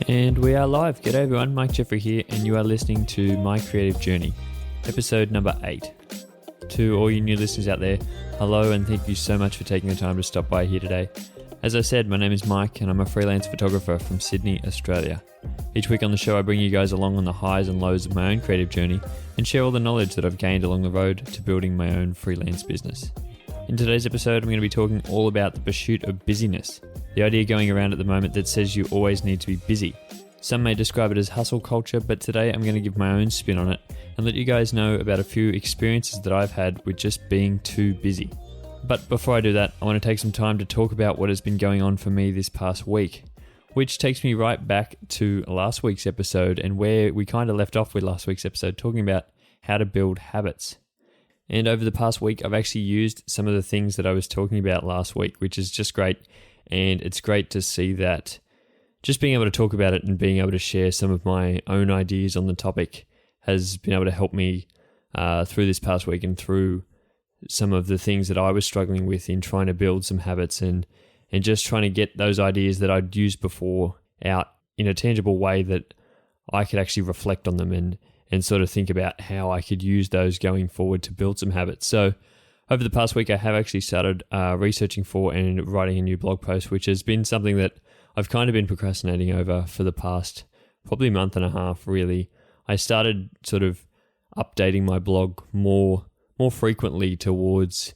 And we are live. G'day everyone, Mike Jeffrey here, and you are listening to My Creative Journey, episode number 8. To all you new listeners out there, hello and thank you so much for taking the time to stop by here today. As I said, my name is Mike and I'm a freelance photographer from Sydney, Australia. Each week on the show I bring you guys along on the highs and lows of my own creative journey and share all the knowledge that I've gained along the road to building my own freelance business. In today's episode, I'm going to be talking all about the pursuit of busyness, the idea going around at the moment that says you always need to be busy. Some may describe it as hustle culture, but today I'm going to give my own spin on it and let you guys know about a few experiences that I've had with just being too busy. But before I do that, I want to take some time to talk about what has been going on for me this past week, which takes me right back to last week's episode and where we kind of left off with last week's episode, talking about how to build habits. And over the past week, I've actually used some of the things that I was talking about last week, which is just great. And it's great to see that just being able to talk about it and being able to share some of my own ideas on the topic has been able to help me through this past week and through some of the things that I was struggling with in trying to build some habits and just trying to get those ideas that I'd used before out in a tangible way that I could actually reflect on them and sort of think about how I could use those going forward to build some habits. So over the past week, I have actually started researching for and writing a new blog post, which has been something that I've kind of been procrastinating over for the past probably month and a half, really. I started sort of updating my blog more frequently towards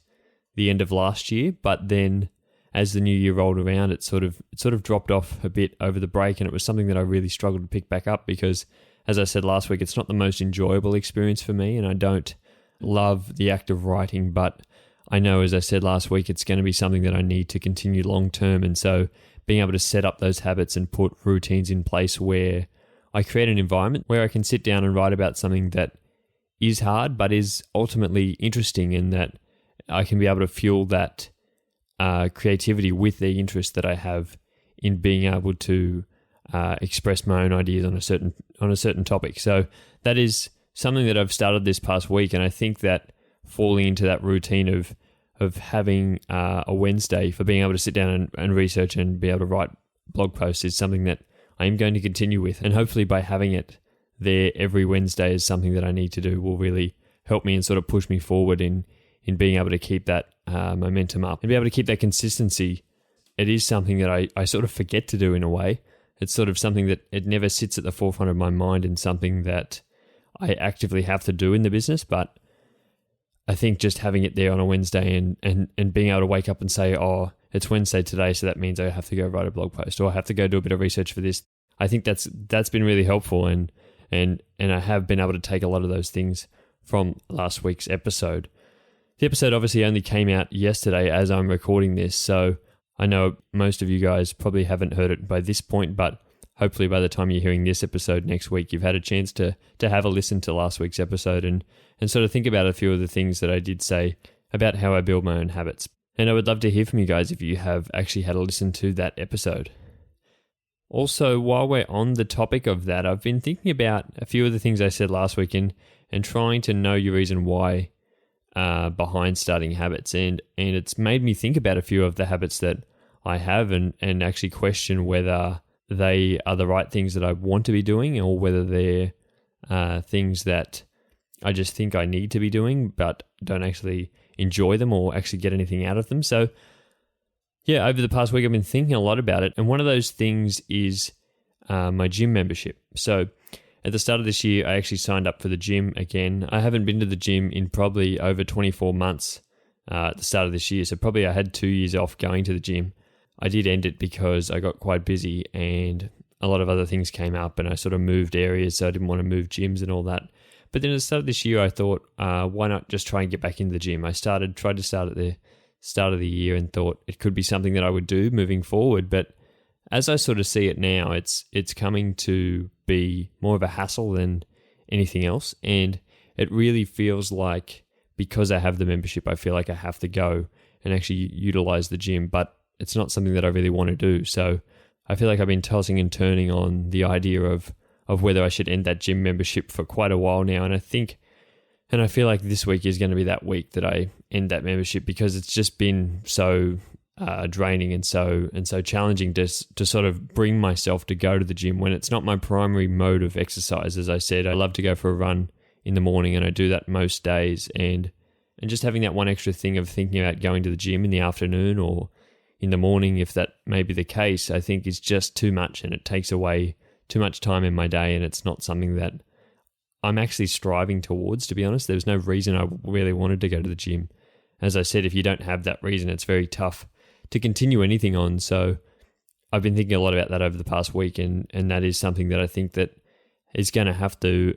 the end of last year, but then as the new year rolled around, it sort of dropped off a bit over the break, and it was something that I really struggled to pick back up because, as I said last week, it's not the most enjoyable experience for me, and I don't love the act of writing, but I know, as I said last week, it's going to be something that I need to continue long term, and so being able to set up those habits and put routines in place where I create an environment where I can sit down and write about something that is hard but is ultimately interesting, and that I can be able to fuel that creativity with the interest that I have in being able to express my own ideas on a certain topic. So that is something that I've started this past week, and I think that falling into that routine of having a Wednesday for being able to sit down and research and be able to write blog posts is something that I am going to continue with, and hopefully by having it there every Wednesday is something that I need to do will really help me and sort of push me forward in being able to keep that momentum up and be able to keep that consistency. It is something that I sort of forget to do in a way. It's sort of something that it never sits at the forefront of my mind and something that I actively have to do in the business. But I think just having it there on a Wednesday and being able to wake up and say, oh, it's Wednesday today, so that means I have to go write a blog post or I have to go do a bit of research for this. I think that's been really helpful and I have been able to take a lot of those things from last week's episode. The episode obviously only came out yesterday as I'm recording this, so I know most of you guys probably haven't heard it by this point, but hopefully by the time you're hearing this episode next week, you've had a chance to have a listen to last week's episode and sort of think about a few of the things that I did say about how I build my own habits. And I would love to hear from you guys if you have actually had a listen to that episode. Also, while we're on the topic of that, I've been thinking about a few of the things I said last week and trying to know your reason why behind starting habits. And it's made me think about a few of the habits that I have and actually question whether they are the right things that I want to be doing or whether they're things that I just think I need to be doing but don't actually enjoy them or actually get anything out of them. So yeah, over the past week I've been thinking a lot about it, and one of those things is my gym membership. So at the start of this year, I actually signed up for the gym again. I haven't been to the gym in probably over 24 months at the start of this year, so probably I had 2 years off going to the gym. I did end it because I got quite busy and a lot of other things came up and I sort of moved areas, so I didn't want to move gyms and all that. But then at the start of this year, I thought, why not just try and get back into the gym? I tried to start at the start of the year and thought it could be something that I would do moving forward. But as I sort of see it now, it's coming to be more of a hassle than anything else. And it really feels like because I have the membership, I feel like I have to go and actually utilize the gym, but it's not something that I really want to do. So I feel like I've been tossing and turning on the idea of whether I should end that gym membership for quite a while now. And I feel like this week is going to be that week that I end that membership because it's just been so draining and so challenging to sort of bring myself to go to the gym when it's not my primary mode of exercise. As I said, I love to go for a run in the morning, and I do that most days. And just having that one extra thing of thinking about going to the gym in the afternoon or in the morning, if that may be the case, I think is just too much, and it takes away too much time in my day, and it's not something that I'm actually striving towards, to be honest. There's no reason I really wanted to go to the gym. As I said, if you don't have that reason, it's very tough to continue anything on. So I've been thinking a lot about that over the past week, and that is something that I think that is going to have to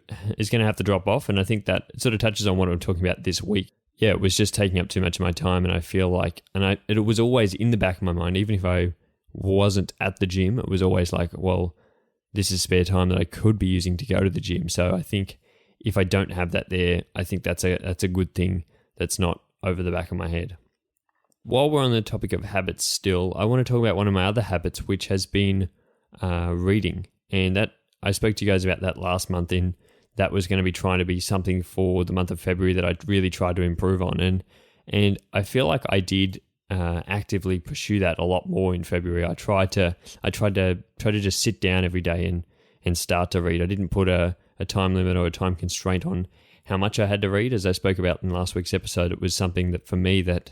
drop off. And I think that sort of touches on what I'm talking about this week. Yeah, it was just taking up too much of my time, and I feel like, it was always in the back of my mind, even if I wasn't at the gym, it was always like, well, this is spare time that I could be using to go to the gym. So I think if I don't have that there, I think that's a good thing that's not over the back of my head. While we're on the topic of habits still, I want to talk about one of my other habits, which has been reading. And that I spoke to you guys about that last month, and that was going to be trying to be something for the month of February that I'd really tried to improve on. And I feel like I did actively pursue that a lot more in February. I tried to just sit down every day and start to read. I didn't put a time limit or a time constraint on how much I had to read. As I spoke about in last week's episode, it was something that for me, that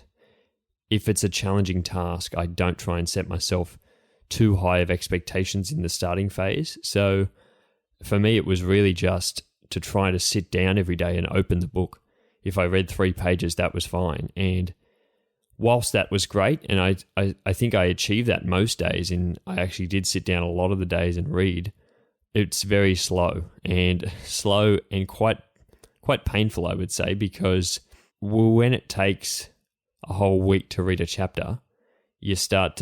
if it's a challenging task, I don't try and set myself too high of expectations in the starting phase. So for me, it was really just to try to sit down every day and open the book. If I read 3 pages, that was fine. And whilst that was great, and I think I achieved that most days, and I actually did sit down a lot of the days and read, it's very slow and quite painful, I would say, because when it takes a whole week to read a chapter, it starts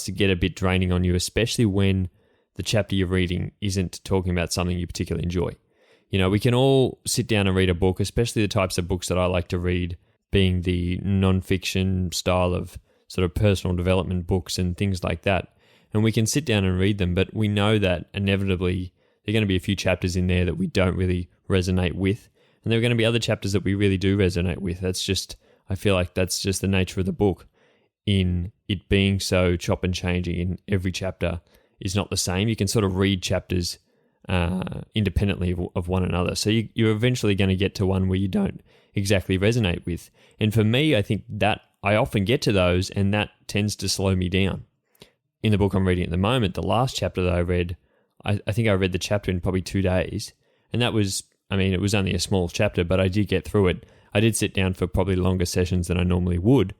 to get a bit draining on you, especially when the chapter you're reading isn't talking about something you particularly enjoy. You know, we can all sit down and read a book, especially the types of books that I like to read, being the non-fiction style of sort of personal development books and things like that. And we can sit down and read them, but we know that inevitably there are going to be a few chapters in there that we don't really resonate with. And there are going to be other chapters that we really do resonate with. I feel like that's just the nature of the book, in it being so chop and changing, and every chapter is not the same. You can sort of read chapters independently of one another. So you're eventually going to get to one where you don't exactly resonate with. And for me, I think that I often get to those, and that tends to slow me down. In the book I'm reading at the moment, the last chapter that I read, I think I read the chapter in probably 2 days. And that was, it was only a small chapter, but I did get through it. I did sit down for probably longer sessions than I normally would,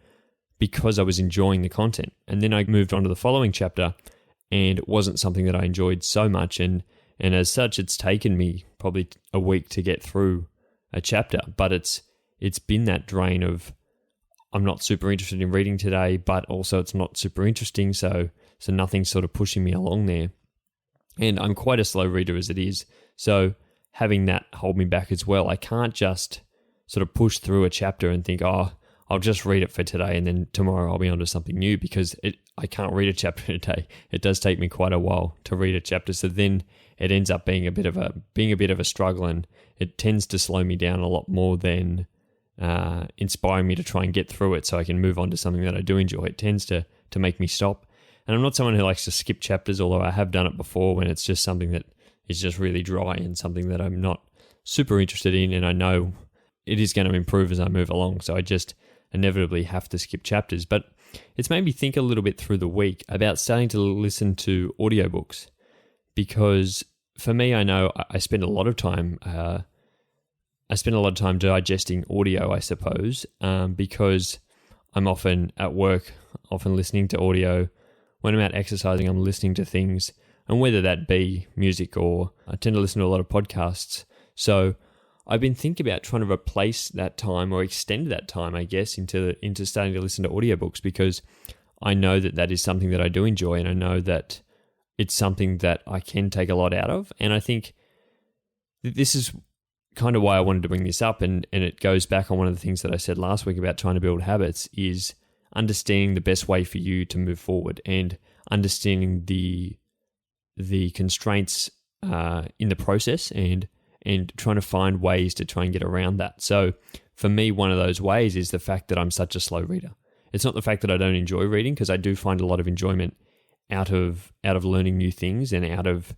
because I was enjoying the content. And then I moved on to the following chapter, and it wasn't something that I enjoyed so much. And as such, it's taken me probably a week to get through a chapter, but it's been that drain of, I'm not super interested in reading today, but also it's not super interesting. So nothing's sort of pushing me along there. And I'm quite a slow reader as it is. So having that hold me back as well. I can't just sort of push through a chapter and think, oh, I'll just read it for today, and then tomorrow I'll be onto something new, because I can't read a chapter a day. It does take me quite a while to read a chapter. So then it ends up being a bit of a struggle, and it tends to slow me down a lot more than inspiring me to try and get through it so I can move on to something that I do enjoy. It tends to make me stop. And I'm not someone who likes to skip chapters, although I have done it before when it's just something that is just really dry and something that I'm not super interested in, and I know it is going to improve as I move along. So I just inevitably have to skip chapters. But it's made me think a little bit through the week about starting to listen to audiobooks, because for me, I know I spend a lot of time digesting audio, I suppose, because I'm often at work, often listening to audio. When I'm out exercising, I'm listening to things, and whether that be music or I tend to listen to a lot of podcasts. So I've been thinking about trying to replace that time, or extend that time, I guess, into starting to listen to audiobooks, because I know that is something that I do enjoy, and I know that it's something that I can take a lot out of. And I think this is kind of why I wanted to bring this up, and it goes back on one of the things that I said last week about trying to build habits, is understanding the best way for you to move forward, and understanding the constraints in the process, and trying to find ways to try and get around that. So for me, one of those ways is the fact that I'm such a slow reader. it's not the fact that I don't enjoy reading, because I do find a lot of enjoyment out of learning new things and out of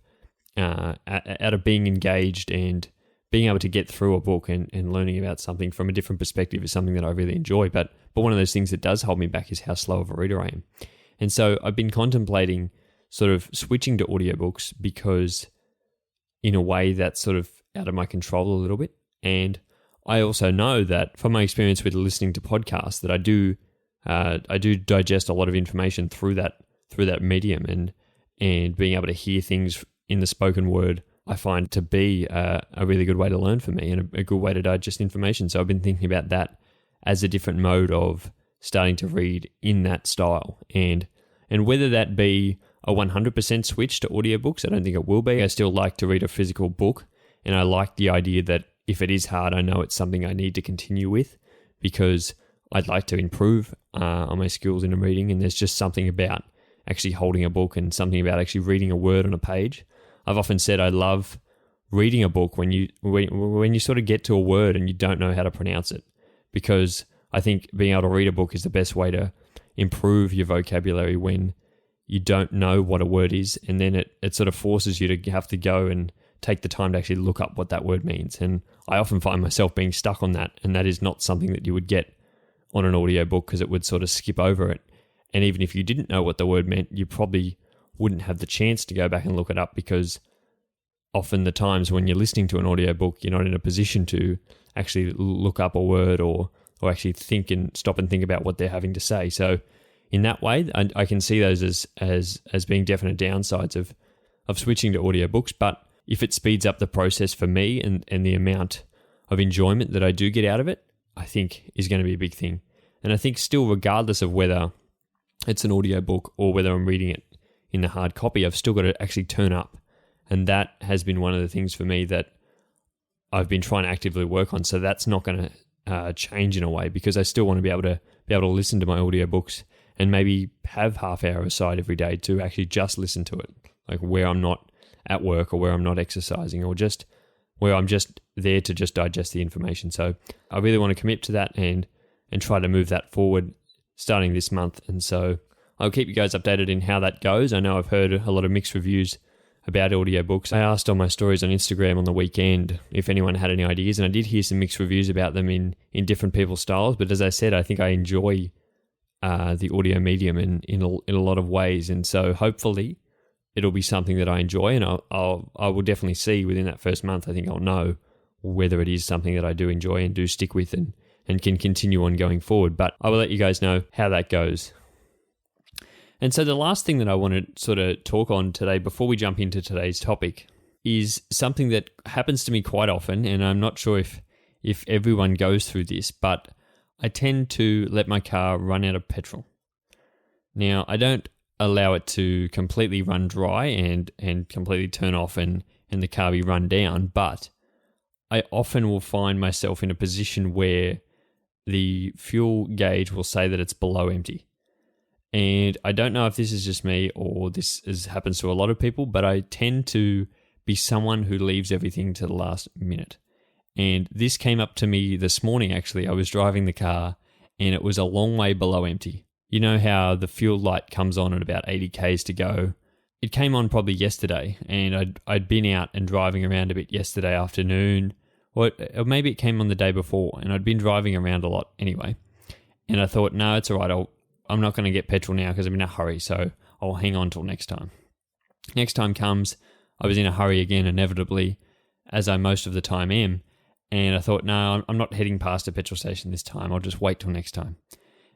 being engaged and being able to get through a book and learning about something from a different perspective is something that I really enjoy. But one of those things that does hold me back is how slow of a reader I am. And so I've been contemplating sort of switching to audiobooks, because in a way that's sort of out of my control a little bit. And I also know that from my experience with listening to podcasts that I do digest a lot of information through that medium, and being able to hear things in the spoken word I find to be a really good way to learn for me and a good way to digest information. So I've been thinking about that as a different mode of starting to read in that style. And whether that be a 100% switch to audiobooks, I don't think it will be. I still like to read a physical book, and I like the idea that if it is hard, I know it's something I need to continue with, because I'd like to improve on my skills in reading. And there's just something about actually holding a book and something about actually reading a word on a page. I've often said I love reading a book when you sort of get to a word and you don't know how to pronounce it, because I think being able to read a book is the best way to improve your vocabulary when you don't know what a word is, and then it sort of forces you to have to go and take the time to actually look up what that word means. And I often find myself being stuck on that, and that is not something that you would get on an audiobook, because it would sort of skip over it. And even if you didn't know what the word meant, you probably wouldn't have the chance to go back and look it up, because often the times when you're listening to an audiobook, you're not in a position to actually look up a word or actually think and stop and think about what they're having to say. So in that way, I can see those as being definite downsides of switching to audiobooks. But if it speeds up the process for me and the amount of enjoyment that I do get out of it, I think is going to be a big thing. And I think still, regardless of whether it's an audiobook or whether I'm reading it in the hard copy, I've still got to actually turn up. And that has been one of the things for me that I've been trying to actively work on. So that's not going to change in a way, because I still want to be able to listen to my audiobooks and maybe have half hour aside every day to actually just listen to it, like where I'm not at work or where I'm not exercising, or just where I'm just there to just digest the information. So I really want to commit to that and try to move that forward starting this month. And so I'll keep you guys updated in how that goes. I know I've heard a lot of mixed reviews about audiobooks. I asked on my stories on Instagram on the weekend if anyone had any ideas, and I did hear some mixed reviews about them in different people's styles. But as I said, I think I enjoy the audio medium in a lot of ways. And so hopefully it'll be something that I enjoy, and I will definitely see within that first month. I think I'll know whether it is something that I do enjoy and do stick with and can continue on going forward. But I will let you guys know how that goes. And so the last thing that I want to sort of talk on today before we jump into today's topic is something that happens to me quite often, and I'm not sure if everyone goes through this, but I tend to let my car run out of petrol. Now, I don't allow it to completely run dry and completely turn off and the car be run down, but I often will find myself in a position where the fuel gauge will say that it's below empty. And I don't know if this is just me or happens to a lot of people, but I tend to be someone who leaves everything to the last minute. And this came up to me this morning, actually. I was driving the car and it was a long way below empty. You know how the fuel light comes on at about 80 Ks to go? It came on probably yesterday, and I'd been out and driving around a bit yesterday afternoon, or maybe it came on the day before, and I'd been driving around a lot anyway. And I thought, no, it's all right. I'm not going to get petrol now because I'm in a hurry, so I'll hang on till next time. Next time comes, I was in a hurry again, inevitably, as I most of the time am, and I thought, no, I'm not heading past a petrol station this time. I'll just wait till next time.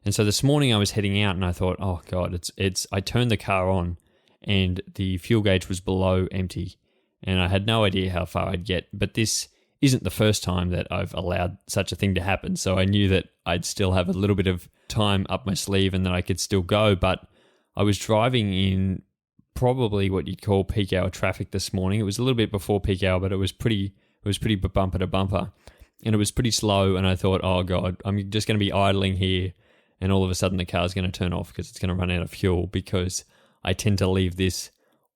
And so this morning I was heading out, and I thought, oh God, I turned the car on, and the fuel gauge was below empty, and I had no idea how far I'd get. But this isn't the first time that I've allowed such a thing to happen, so I knew that I'd still have a little bit of time up my sleeve and that I could still go. But I was driving in probably what you'd call peak hour traffic this morning. It was a little bit before peak hour, but it was pretty bumper to bumper, and it was pretty slow. And I thought, oh God, I'm just going to be idling here, and all of a sudden the car's going to turn off because it's going to run out of fuel, because I tend to leave this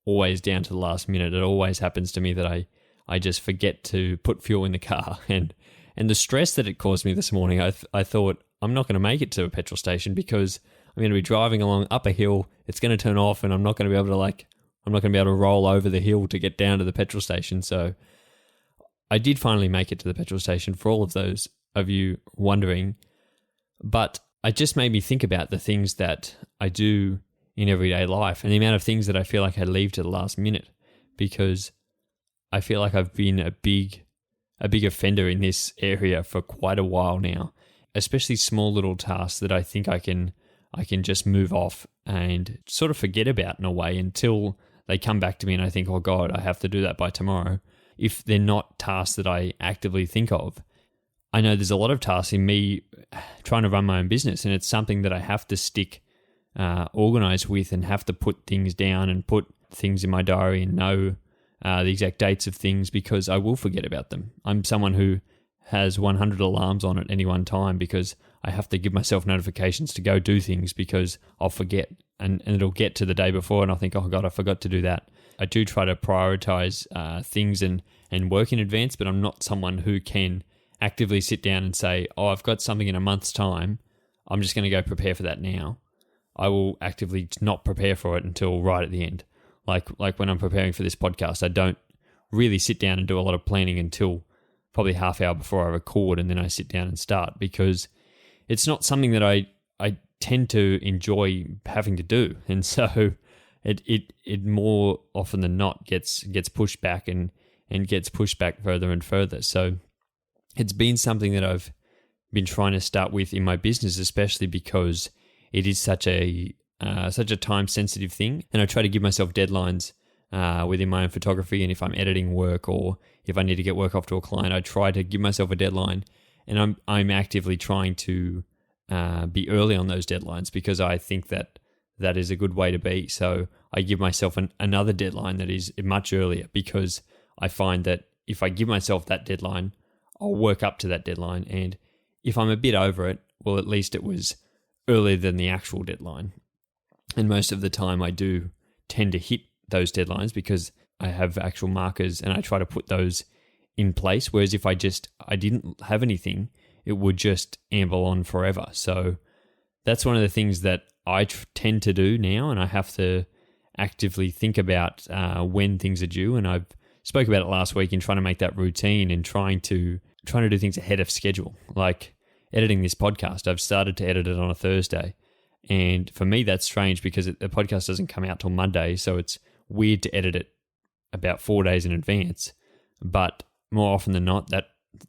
always down to the last minute. It always happens to me that I just forget to put fuel in the car, and the stress that it caused me this morning, I thought I'm not going to make it to a petrol station because I'm going to be driving along up a hill. It's going to turn off, and I'm not going to be able to roll over the hill to get down to the petrol station. So I did finally make it to the petrol station, for all of those of you wondering. But it just made me think about the things that I do in everyday life and the amount of things that I feel like I leave to the last minute, because I feel like I've been a big offender in this area for quite a while now, especially small little tasks that I think I can just move off and sort of forget about in a way until they come back to me and I think, oh God, I have to do that by tomorrow. If they're not tasks that I actively think of. I know there's a lot of tasks in me trying to run my own business, and it's something that I have to stick organized with and have to put things down and put things in my diary and know the exact dates of things, because I will forget about them. I'm someone who has 100 alarms on at any one time because I have to give myself notifications to go do things because I'll forget, and it'll get to the day before and I'll think, oh God, I forgot to do that. I do try to prioritize things and work in advance, but I'm not someone who can actively sit down and say, oh, I've got something in a month's time, I'm just going to go prepare for that now. I will actively not prepare for it until right at the end. Like when I'm preparing for this podcast, I don't really sit down and do a lot of planning until probably half hour before I record, and then I sit down and start, because it's not something that I tend to enjoy having to do. And so it more often than not gets pushed back and gets pushed back further and further. So it's been something that I've been trying to start with in my business, especially because it is such a time sensitive thing, and I try to give myself deadlines within my own photography. And if I'm editing work or if I need to get work off to a client, I try to give myself a deadline, and I'm actively trying to be early on those deadlines, because I think that is a good way to be. So I give myself another deadline that is much earlier, because I find that if I give myself that deadline, I'll work up to that deadline. And if I'm a bit over it, well, at least it was earlier than the actual deadline. And most of the time I do tend to hit those deadlines because I have actual markers and I try to put those in place. Whereas if I didn't have anything, it would just amble on forever. So that's one of the things that I tend to do now, and I have to actively think about when things are due. And I've spoke about it last week in trying to make that routine and trying to do things ahead of schedule. Like editing this podcast, I've started to edit it on a Thursday. And for me, that's strange because the podcast doesn't come out till Monday. So it's weird to edit it about 4 days in advance. But more often than not, that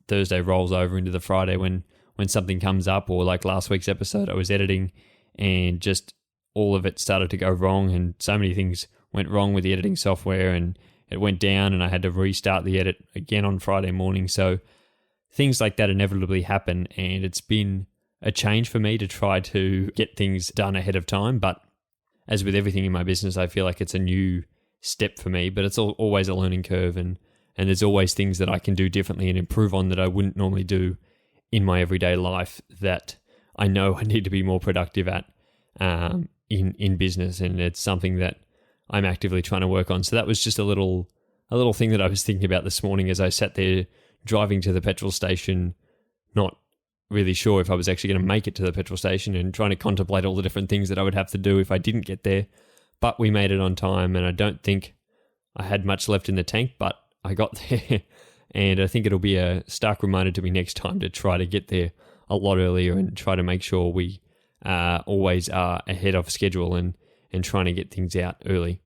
Thursday rolls over into the Friday when something comes up. Or like last week's episode, I was editing and just all of it started to go wrong, and so many things went wrong with the editing software, and it went down and I had to restart the edit again on Friday morning. So things like that inevitably happen, and it's been a change for me to try to get things done ahead of time. But as with everything in my business, I feel like it's a new step for me, but it's always a learning curve, and there's always things that I can do differently and improve on that I wouldn't normally do in my everyday life that I know I need to be more productive at in business. And it's something that I'm actively trying to work on. So that was just a little thing that I was thinking about this morning as I sat there driving to the petrol station, not really sure if I was actually going to make it to the petrol station, and trying to contemplate all the different things that I would have to do if I didn't get there. But we made it on time, and I don't think I had much left in the tank, but I got there. And I think it'll be a stark reminder to me next time to try to get there a lot earlier and try to make sure we always are ahead of schedule and trying to get things out early.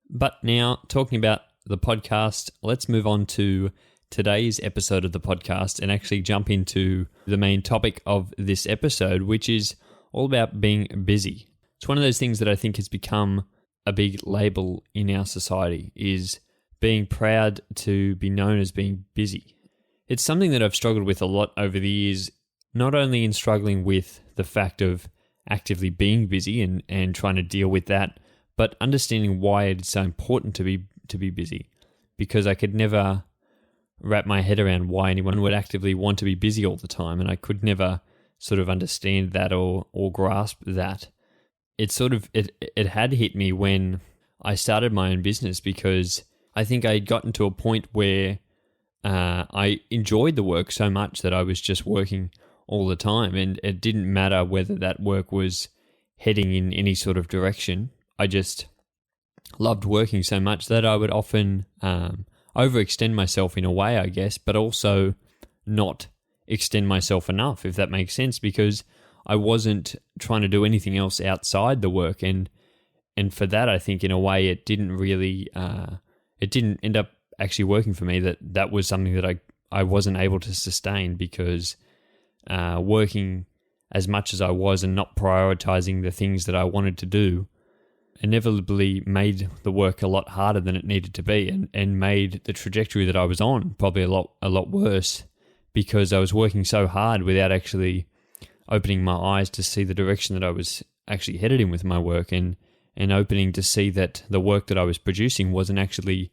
But now, talking about the podcast, let's move on to today's episode of the podcast and actually jump into the main topic of this episode, which is all about being busy. It's one of those things that I think has become a big label in our society, is being proud to be known as being busy. It's something that I've struggled with a lot over the years, not only in struggling with the fact of actively being busy and trying to deal with that, but understanding why it's so important to be busy, because I could never wrap my head around why anyone would actively want to be busy all the time, and I could never sort of understand that or grasp that. It had hit me when I started my own business, because I think I had gotten to a point where I enjoyed the work so much that I was just working all the time, and it didn't matter whether that work was heading in any sort of direction. I just loved working so much that I would often overextend myself in a way, I guess, but also not extend myself enough, if that makes sense, because I wasn't trying to do anything else outside the work, and for that, I think in a way it didn't really, it didn't end up actually working for me. That was something that I wasn't able to sustain, because working as much as I was and not prioritizing the things that I wanted to do inevitably made the work a lot harder than it needed to be, and made the trajectory that I was on probably a lot worse, because I was working so hard without actually opening my eyes to see the direction that I was actually headed in with my work, and opening to see that the work that I was producing wasn't actually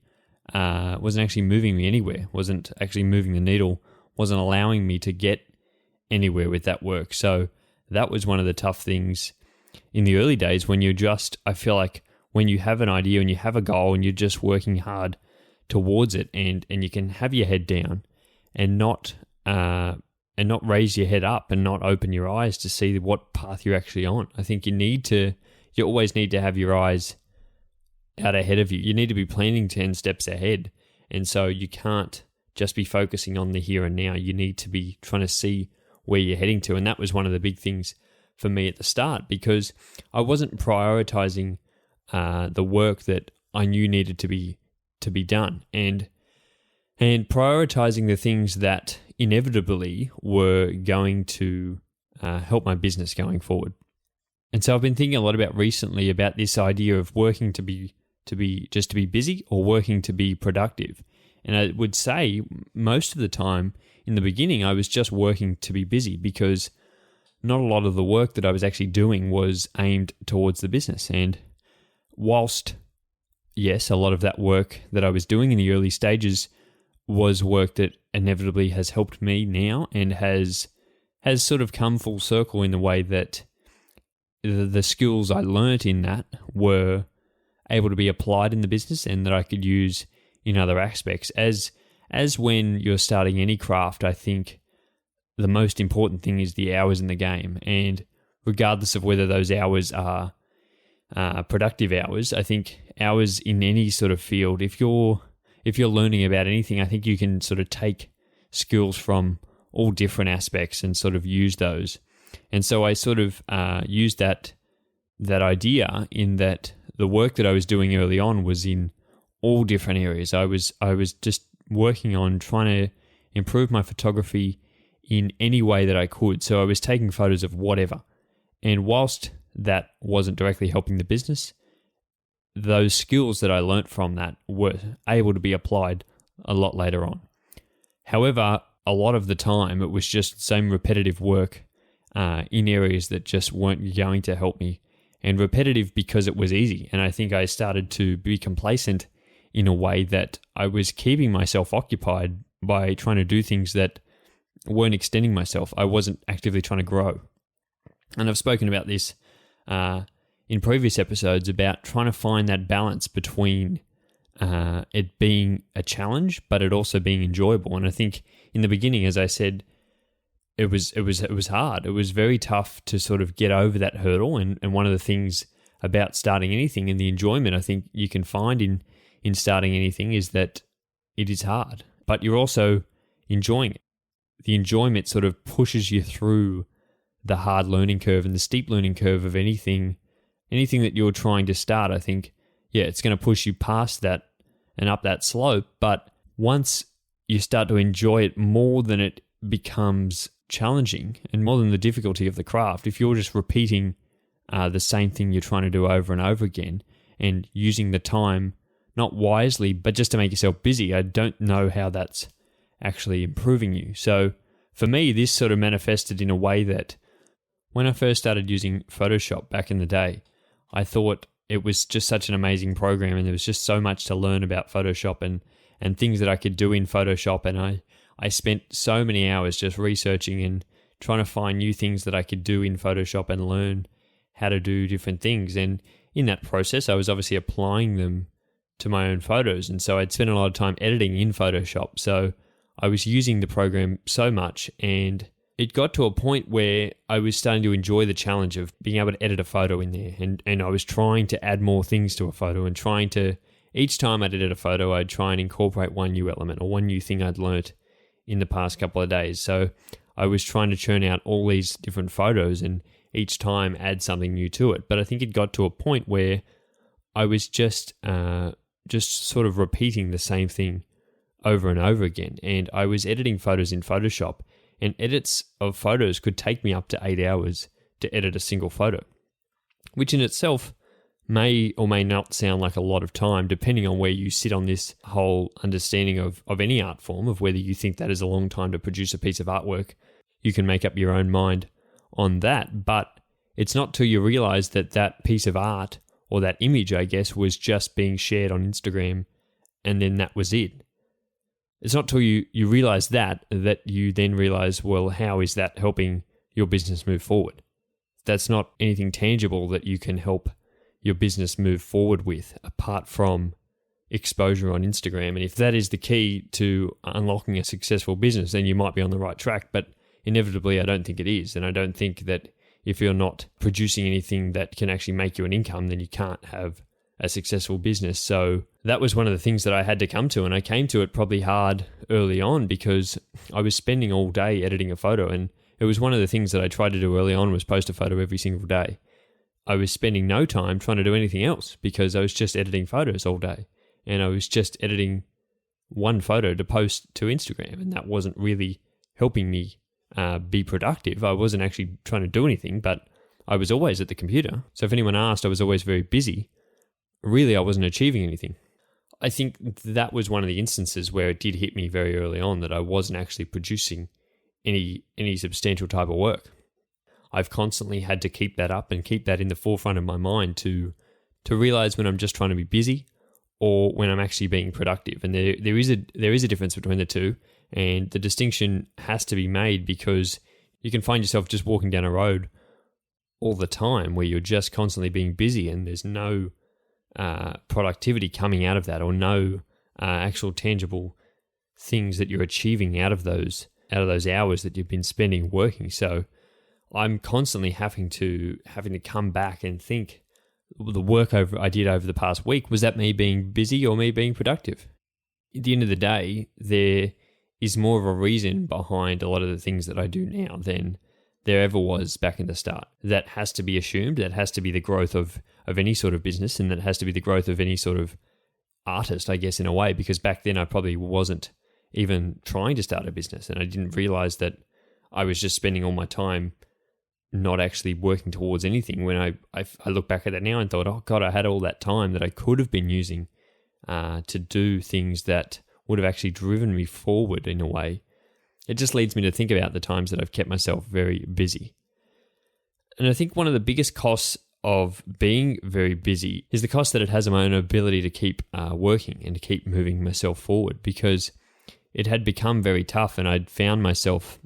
moving me anywhere, wasn't actually moving the needle, wasn't allowing me to get anywhere with that work. So that was one of the tough things in the early days, when I feel like when you have an idea and you have a goal and you're just working hard towards it, and you can have your head down and not raise your head up and not open your eyes to see what path you're actually on. I think you always need to have your eyes out ahead of you. You need to be planning 10 steps ahead. And so you can't just be focusing on the here and now. You need to be trying to see where you're heading to. And that was one of the big things for me at the start, because I wasn't prioritizing the work that I knew needed to be done, and prioritizing the things that inevitably were going to help my business going forward. And so I've been thinking a lot recently about this idea of working to be busy, or working to be productive. And I would say most of the time in the beginning, I was just working to be busy, because not a lot of the work that I was actually doing was aimed towards the business. And whilst, yes, a lot of that work that I was doing in the early stages was work that inevitably has helped me now, and has sort of come full circle in the way that the skills I learnt in that were able to be applied in the business, and that I could use in other aspects. As when you're starting any craft, I think the most important thing is the hours in the game. And regardless of whether those hours are productive hours, I think hours in any sort of field, if you're learning about anything, I think you can sort of take skills from all different aspects and sort of use those. And so I sort of used that idea in that the work that I was doing early on was in all different areas. I was just working on trying to improve my photography in any way that I could. So I was taking photos of whatever. And whilst that wasn't directly helping the business, those skills that I learnt from that were able to be applied a lot later on. However, a lot of the time it was just the same repetitive work in areas that just weren't going to help me. And repetitive because it was easy. And I think I started to be complacent in a way that I was keeping myself occupied by trying to do things that weren't extending myself. I wasn't actively trying to grow. And I've spoken about this in previous episodes about trying to find that balance between it being a challenge, but it also being enjoyable. And I think in the beginning, as I said, it was hard. It was very tough to sort of get over that hurdle. And one of the things about starting anything, and the enjoyment I think you can find in starting anything, is that it is hard, but you're also enjoying it. The enjoyment sort of pushes you through the hard learning curve and the steep learning curve of anything that you're trying to start. I think, yeah, it's going to push you past that and up that slope. But once you start to enjoy it more than it becomes challenging and more than the difficulty of the craft, if you're just repeating the same thing you're trying to do over and over again and using the time not wisely, but just to make yourself busy, I don't know how that's actually improving you. So for me, this sort of manifested in a way that when I first started using Photoshop back in the day, I thought it was just such an amazing program, and there was just so much to learn about Photoshop and things that I could do in Photoshop. And I spent so many hours just researching and trying to find new things that I could do in Photoshop and learn how to do different things. And in that process, I was obviously applying them to my own photos. And so I'd spent a lot of time editing in Photoshop. So I was using the program so much and it got to a point where I was starting to enjoy the challenge of being able to edit a photo in there. And I was trying to add more things to a photo and trying to, each time I'd edit a photo, I'd try and incorporate one new element or one new thing I'd learnt in the past couple of days. So I was trying to churn out all these different photos and each time add something new to it. But I think it got to a point where I was just sort of repeating the same thing over and over again. And I was editing photos in Photoshop, and edits of photos could take me up to 8 hours to edit a single photo, which in itself may or may not sound like a lot of time, depending on where you sit on this whole understanding of any art form, of whether you think that is a long time to produce a piece of artwork. You can make up your own mind on that, but it's not till you realize that that piece of art, or that image, I guess, was just being shared on Instagram, and then that was it. It's not till you realize that you then realize, well, how is that helping your business move forward? That's not anything tangible that you can help your business move forward with, apart from exposure on Instagram. And if that is the key to unlocking a successful business, then you might be on the right track. But inevitably, I don't think it is. And I don't think that if you're not producing anything that can actually make you an income, then you can't have a successful business. So that was one of the things that I had to come to. And I came to it probably hard early on because I was spending all day editing a photo. And it was one of the things that I tried to do early on was post a photo every single day. I was spending no time trying to do anything else because I was just editing photos all day. And I was just editing one photo to post to Instagram. And that wasn't really helping me be productive. I wasn't actually trying to do anything, but I was always at the computer. So if anyone asked, I was always very busy. Really, I wasn't achieving anything. I think that was one of the instances where it did hit me very early on that I wasn't actually producing any substantial type of work. I've constantly had to keep that up and keep that in the forefront of my mind to realize when I'm just trying to be busy or when I'm actually being productive. And there is a difference between the two, and the distinction has to be made because you can find yourself just walking down a road all the time where you're just constantly being busy and there's no productivity coming out of that, or no actual tangible things that you're achieving out of those hours that you've been spending working. So I'm constantly having to come back and think, the work I did over the past week, was that me being busy or me being productive? At the end of the day, there is more of a reason behind a lot of the things that I do now than there ever was back in the start. That has to be assumed. That has to be the growth of any sort of business, and that has to be the growth of any sort of artist, I guess, in a way, because back then I probably wasn't even trying to start a business, and I didn't realize that I was just spending all my time not actually working towards anything. When I look back at that now and thought, oh God, I had all that time that I could have been using to do things that would have actually driven me forward in a way. It just leads me to think about the times that I've kept myself very busy. And I think one of the biggest costs of being very busy is the cost that it has on my own ability to keep working and to keep moving myself forward, because it had become very tough and I'd found myself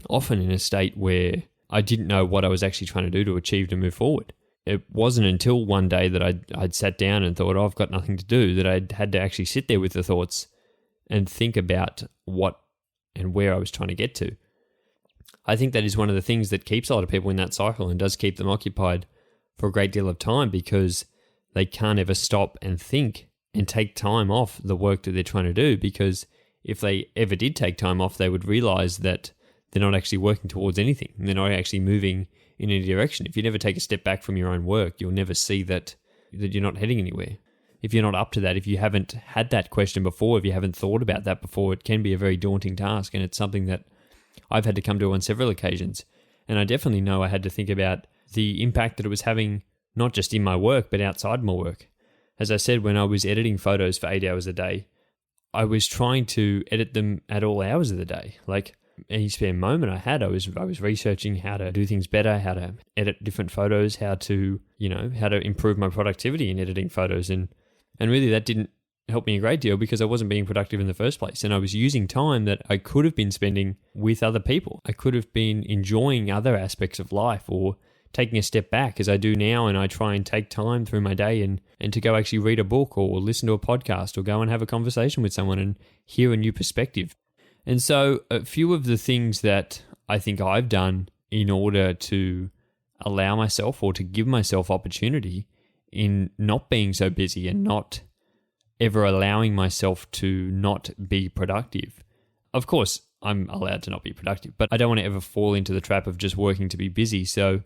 often in a state where I didn't know what I was actually trying to do to achieve to move forward. It wasn't until one day that I'd sat down and thought, oh, I've got nothing to do, that I'd had to actually sit there with the thoughts and think about what and where I was trying to get to. I think that is one of the things that keeps a lot of people in that cycle and does keep them occupied for a great deal of time, because they can't ever stop and think and take time off the work that they're trying to do, because if they ever did take time off, they would realize that they're not actually working towards anything. They're not actually moving in any direction. If you never take a step back from your own work, you'll never see that you're not heading anywhere. If you're not up to that, if you haven't had that question before, if you haven't thought about that before, it can be a very daunting task. And it's something that I've had to come to on several occasions. And I definitely know I had to think about the impact that it was having, not just in my work, but outside my work. As I said, when I was editing photos for 8 hours a day, I was trying to edit them at all hours of the day. Like any spare moment I had, I was researching how to do things better, how to edit different photos, how to improve my productivity in editing photos. And really that didn't help me a great deal because I wasn't being productive in the first place. And I was using time that I could have been spending with other people. I could have been enjoying other aspects of life, or taking a step back as I do now, and I try and take time through my day and to go actually read a book or listen to a podcast or go and have a conversation with someone and hear a new perspective. And so a few of the things that I think I've done in order to allow myself or to give myself opportunity in not being so busy and not ever allowing myself to not be productive. Of course, I'm allowed to not be productive, but I don't want to ever fall into the trap of just working to be busy. So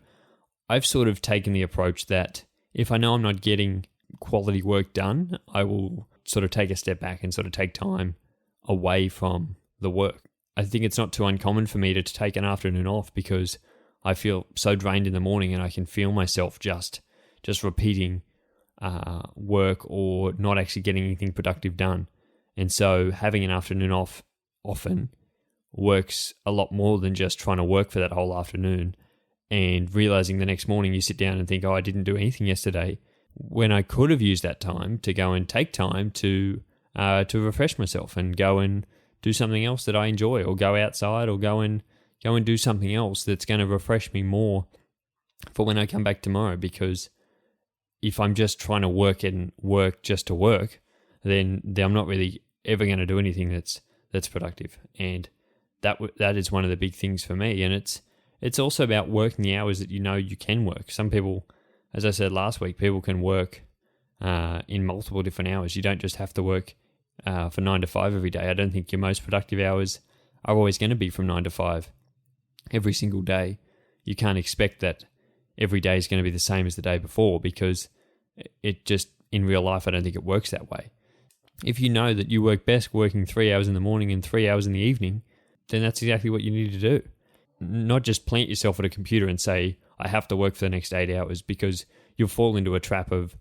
I've sort of taken the approach that if I know I'm not getting quality work done, I will sort of take a step back and sort of take time away from the work. I think it's not too uncommon for me to take an afternoon off because I feel so drained in the morning and I can feel myself just repeating work or not actually getting anything productive done. And so having an afternoon off often works a lot more than just trying to work for that whole afternoon and realizing the next morning you sit down and think, oh, I didn't do anything yesterday, when I could have used that time to go and take time to refresh myself and go and do something else that I enjoy, or go outside, or go and do something else that's going to refresh me more for when I come back tomorrow. Because if I'm just trying to work just to work, then I'm not really ever going to do anything that's productive. And that is one of the big things for me. And it's also about working the hours that you know you can work. Some people, as I said last week, people can work in multiple different hours. You don't just have to work for 9 to 5 every day. I don't think your most productive hours are always going to be from 9 to 5 every single day. You can't expect that every day is going to be the same as the day before, because it just, in real life, I don't think it works that way. If you know that you work best working 3 hours in the morning and 3 hours in the evening, then that's exactly what you need to do. Not just plant yourself at a computer and say, I have to work for the next 8 hours, because you'll fall into a trap of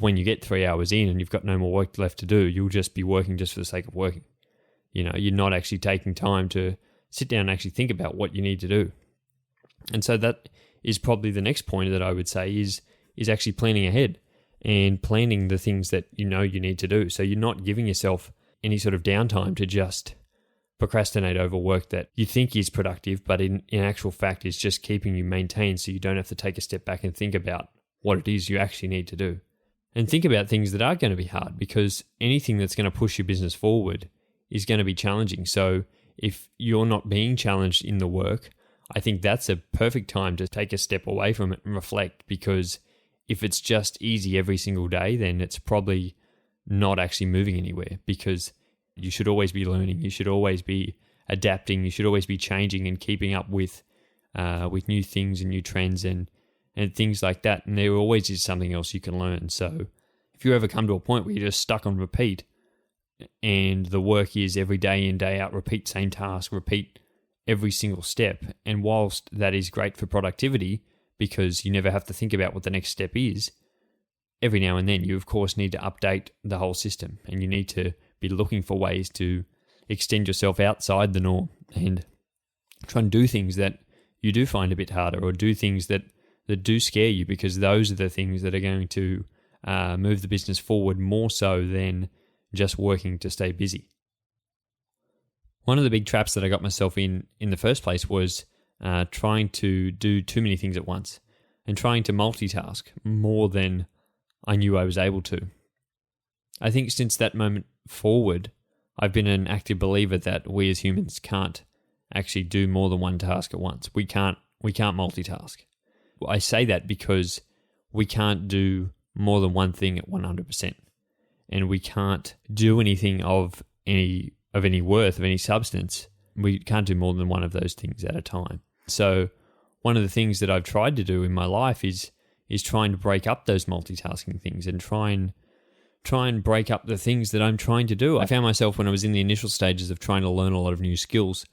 when you get 3 hours in and you've got no more work left to do, you'll just be working just for the sake of working. You know, you're not actually taking time to sit down and actually think about what you need to do. And so that is probably the next point that I would say is actually planning ahead and planning the things that you know you need to do. So you're not giving yourself any sort of downtime to just procrastinate over work that you think is productive, but in actual fact is just keeping you maintained, so you don't have to take a step back and think about what it is you actually need to do. And think about things that are going to be hard, because anything that's going to push your business forward is going to be challenging. So if you're not being challenged in the work, I think that's a perfect time to take a step away from it and reflect, because if it's just easy every single day, then it's probably not actually moving anywhere, because you should always be learning. You should always be adapting. You should always be changing and keeping up with new things and new trends and things like that. And there always is something else you can learn. So if you ever come to a point where you're just stuck on repeat and the work is every day in, day out, repeat same task, repeat every single step. And whilst that is great for productivity, because you never have to think about what the next step is, every now and then you of course need to update the whole system, and you need to be looking for ways to extend yourself outside the norm and try and do things that you do find a bit harder, or do things that do scare you, because those are the things that are going to move the business forward more so than just working to stay busy. One of the big traps that I got myself in the first place was trying to do too many things at once and trying to multitask more than I knew I was able to. I think since that moment forward, I've been an active believer that we as humans can't actually do more than one task at once. We can't multitask. I say that because we can't do more than one thing at 100%. And we can't do anything of any worth, of any substance. We can't do more than one of those things at a time. So one of the things that I've tried to do in my life is trying to break up those multitasking things and try and break up the things that I'm trying to do. I found myself when I was in the initial stages of trying to learn a lot of new skills,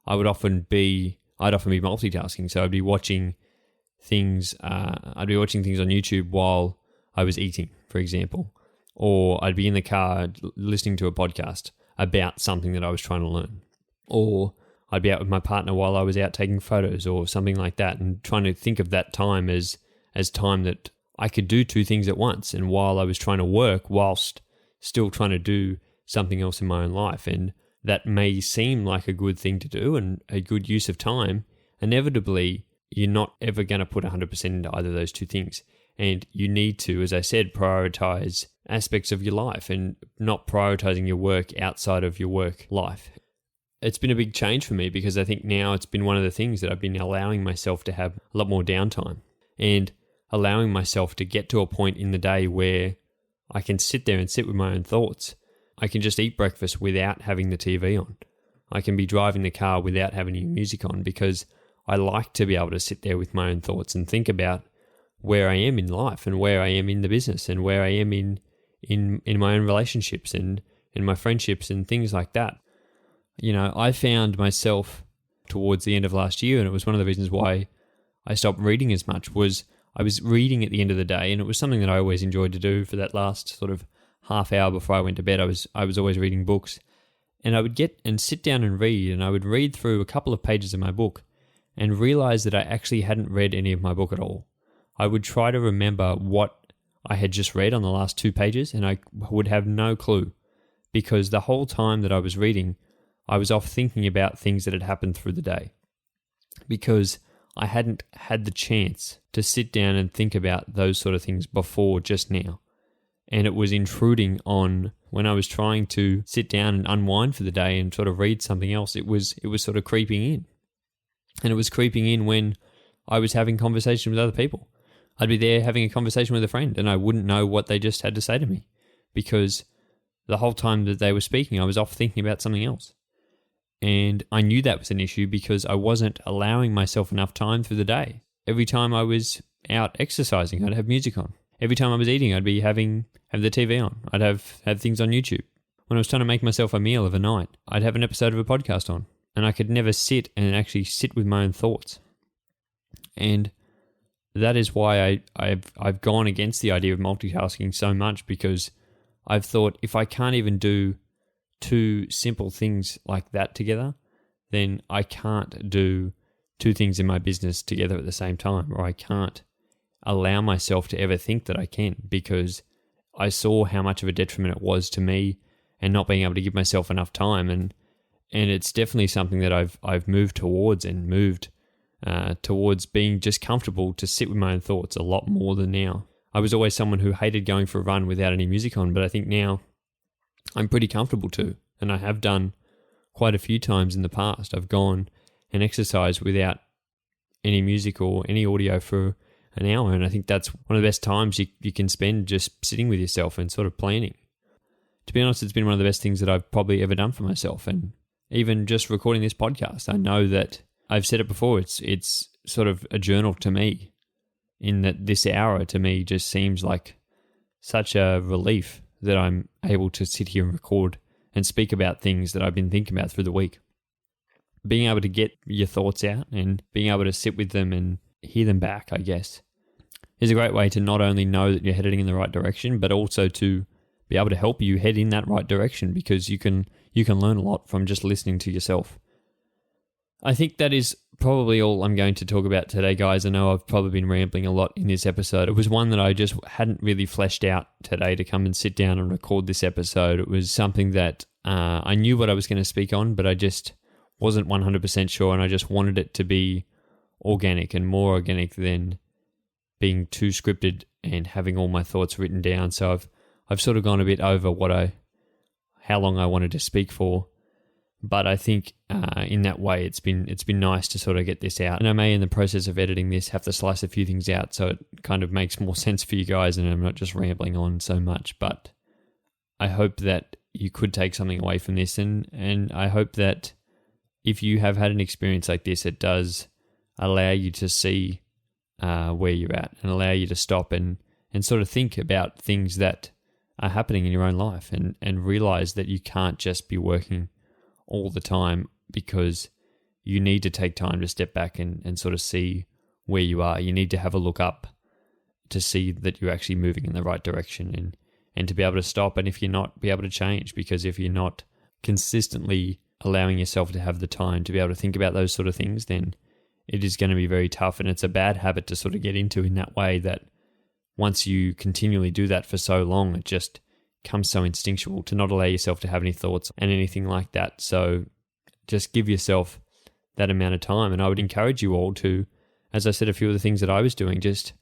I'd often be multitasking. So I'd be watching things on YouTube while I was eating, for example, or I'd be in the car listening to a podcast about something that I was trying to learn, or I'd be out with my partner while I was out taking photos or something like that, and trying to think of that time as time that I could do two things at once, and while I was trying to work whilst still trying to do something else in my own life. And that may seem like a good thing to do and a good use of time. Inevitably, you're not ever going to put 100% into either of those two things. And you need to, as I said, prioritize aspects of your life and not prioritizing your work outside of your work life. it's been a big change for me because I think now it's been one of the things that I've been allowing myself to have a lot more downtime and allowing myself to get to a point in the day where I can sit there and sit with my own thoughts. I can just eat breakfast without having the TV on. I can be driving the car without having any music on because I like to be able to sit there with my own thoughts and think about where I am in life and where I am in the business and where I am in my own relationships and in my friendships and things like that. You know, I found myself towards the end of last year, and it was one of the reasons why I stopped reading as much, was I was reading at the end of the day, and it was something that I always enjoyed to do for that last sort of half hour before I went to bed. I was always reading books, and I would get and sit down and read, and I would read through a couple of pages of my book and realize that I actually hadn't read any of my book at all. I would try to remember what I had just read on the last 2 pages, and I would have no clue because the whole time that I was reading, I was off thinking about things that had happened through the day because I hadn't had the chance to sit down and think about those sort of things before just now. And it was intruding on when I was trying to sit down and unwind for the day and sort of read something else. It was sort of creeping in. And it was creeping in when I was having conversations with other people. I'd be there having a conversation with a friend and I wouldn't know what they just had to say to me because the whole time that they were speaking, I was off thinking about something else. And I knew that was an issue because I wasn't allowing myself enough time through the day. Every time I was out exercising, I'd have music on. Every time I was eating, I'd be have the TV on. I'd have things on YouTube. When I was trying to make myself a meal of a night, I'd have an episode of a podcast on. And I could never sit with my own thoughts. And that is why I've gone against the idea of multitasking so much because I've thought if I can't even do 2 simple things like that together, then I can't do 2 things in my business together at the same time, or I can't allow myself to ever think that I can because I saw how much of a detriment it was to me and not being able to give myself enough time. And it's definitely something that I've moved towards and moved towards being just comfortable to sit with my own thoughts a lot more than now. I was always someone who hated going for a run without any music on, but I think now I'm pretty comfortable too, and I have done quite a few times in the past. I've gone and exercised without any music or any audio for an hour, and I think that's one of the best times you can spend just sitting with yourself and sort of planning. To be honest, it's been one of the best things that I've probably ever done for myself, and even just recording this podcast, I know that I've said it before, it's sort of a journal to me, in that this hour to me just seems like such a relief that I'm able to sit here and record and speak about things that I've been thinking about through the week. Being able to get your thoughts out and being able to sit with them and hear them back, I guess, is a great way to not only know that you're heading in the right direction, but also to be able to help you head in that right direction because you can learn a lot from just listening to yourself. I think that is probably all I'm going to talk about today, guys. I know I've probably been rambling a lot in this episode. It was one that I just hadn't really fleshed out today to come and sit down and record this episode. It was something that I knew what I was going to speak on, but I just wasn't 100% sure, and I just wanted it to be organic and more organic than being too scripted and having all my thoughts written down. So I've sort of gone a bit over how long I wanted to speak for. But I think in that way, it's been nice to sort of get this out. And I may, in the process of editing this, have to slice a few things out so it kind of makes more sense for you guys and I'm not just rambling on so much. But I hope that you could take something away from this. And I hope that if you have had an experience like this, it does allow you to see where you're at and allow you to stop and sort of think about things that are happening in your own life and realize that you can't just be working all the time because you need to take time to step back and sort of see where you are. You need to have a look up to see that you're actually moving in the right direction and to be able to stop, and if you're not, be able to change, because if you're not consistently allowing yourself to have the time to be able to think about those sort of things, then it is going to be very tough, and it's a bad habit to sort of get into in that way that once you continually do that for so long, it just comes so instinctual to not allow yourself to have any thoughts and anything like that. So just give yourself that amount of time. And I would encourage you all to, as I said, a few of the things that I was doing, just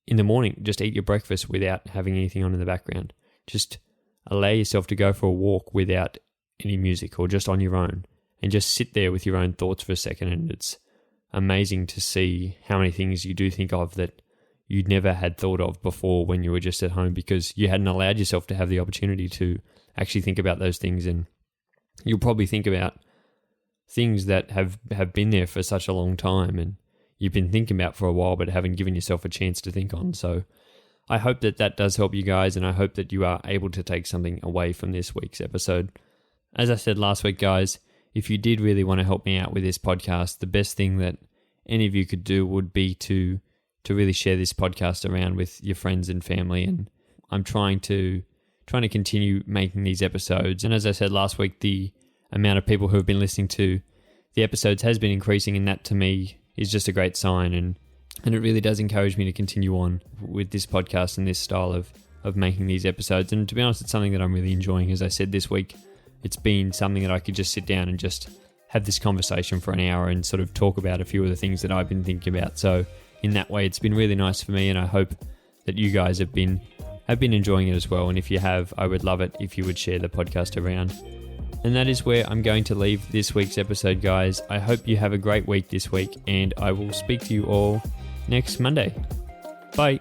in the morning, just eat your breakfast without having anything on in the background. Just allow yourself to go for a walk without any music or just on your own. and just sit there with your own thoughts for a second. And it's amazing to see how many things you do think of that you'd never had thought of before when you were just at home, because you hadn't allowed yourself to have the opportunity to actually think about those things. And you'll probably think about things that have been there for such a long time and you've been thinking about for a while but haven't given yourself a chance to think on. So I hope that does help you guys, and I hope that you are able to take something away from this week's episode. As I said last week, guys, if you did really want to help me out with this podcast, the best thing that any of you could do would be to really share this podcast around with your friends and family. And I'm trying to continue making these episodes. And as I said last week, the amount of people who have been listening to the episodes has been increasing, and that to me is just a great sign. And it really does encourage me to continue on with this podcast and this style of making these episodes. And to be honest, it's something that I'm really enjoying. As I said this week, it's been something that I could just sit down and just have this conversation for an hour and sort of talk about a few of the things that I've been thinking about. So in that way, it's been really nice for me, and I hope that you guys have been enjoying it as well. And if you have, I would love it if you would share the podcast around. And that is where I'm going to leave this week's episode, guys. I hope you have a great week this week, and I will speak to you all next Monday. Bye.